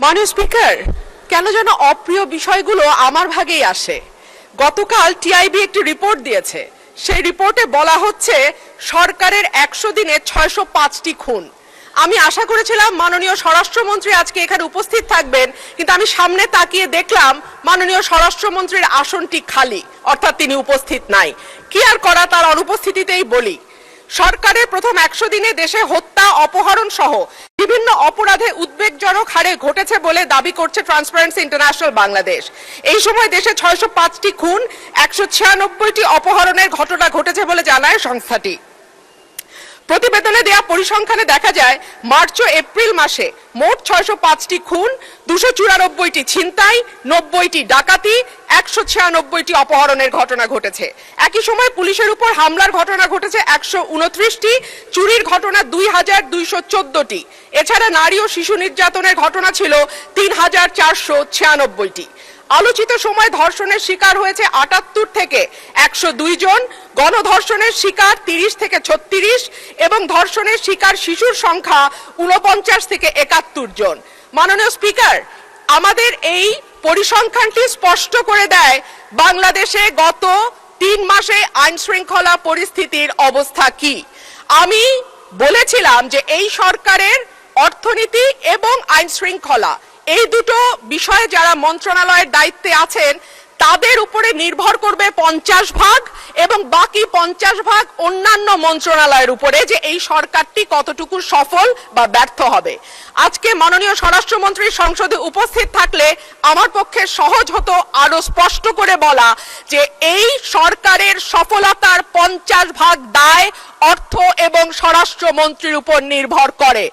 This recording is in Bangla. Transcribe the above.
মাননীয় স্পিকার, কেন যেন অপ্রিয় বিষয়গুলো আমার ভাগেই আসে। গতকাল টিআইবি একটি রিপোর্ট দিয়েছে। সেই রিপোর্টে বলা হচ্ছে সরকারের 100 দিনে 605টি খুন। আমি আশা করেছিলাম মাননীয় স্বরাষ্ট্রমন্ত্রী আজকে এখানে উপস্থিত থাকবেন, কিন্তু আমি সামনে তাকিয়ে দেখলাম মাননীয় স্বরাষ্ট্রমন্ত্রীর আসনটি খালি, অর্থাৎ তিনি উপস্থিত নাই। কি আর করা, তার অনুপস্থিতিতেই বলি। সরকারের প্রথম 100 দিনে দেশে হত্যা, অপহরণ সহ বিভিন্ন অপরাধে উদ্বেগজনক হারে ঘটেছে বলে দাবি করছে ট্রান্সপারেন্সি ইন্টারন্যাশনাল বাংলাদেশ। এই সময় দেশে 605টি খুন, 196টি অপহরণের ঘটনা ঘটেছে বলে জানায় সংস্থাটি। প্রতিবেদনে দেয়া পরিসংখ্যানে দেখা যায় মার্চ ও এপ্রিল মাসে মোট 605টি খুন, 294টি ছিনতাই, 90টি ডাকাতি, 196টি অপহরণের ঘটনা ঘটেছে। একই সময় পুলিশের উপর হামলার ঘটনা ঘটেছে 129টি, চুরির ঘটনা 2214টি। এছাড়া নারী ও শিশু নির্যাতনের ঘটনা ছিল 3496টি। আলোচিত সময় ধর্ষণের শিকার হয়েছে 78 থেকে 102 জন, গণধর্ষণের শিকার 30 থেকে 36 এবং ধর্ষণের শিকার শিশুর সংখ্যা 49 থেকে 71 জন। মাননীয় স্পিকার, আমাদের এই পরিসংখ্যানটি স্পষ্ট করে দেয় বাংলাদেশে গত 3 মাসে আইন শৃঙ্খলা পরিস্থিতির অবস্থা কি। আমি বলেছিলাম যে এই সরকারের অর্থনীতি এবং আইন শৃঙ্খলা এই দুটো বিষয়ে যারা মন্ত্রণালয়ের দায়িত্বে আছেন তাদের উপরে নির্ভর করবে 50 ভাগ, এবং বাকি 50 ভাগ অন্যান্য মন্ত্রণালয়ের উপরে, যে এই সরকারটি কতটুকু সফল বা ব্যর্থ হবে। আজকে মাননীয় স্বরাষ্ট্রমন্ত্রী সংসদে উপস্থিত থাকলে আমার পক্ষে সহজ হতো আরো স্পষ্ট করে বলা যে এই সরকারের সফলতার 50 ভাগ দায় অর্থ এবং স্বরাষ্ট্রমন্ত্রীর উপর নির্ভর করে।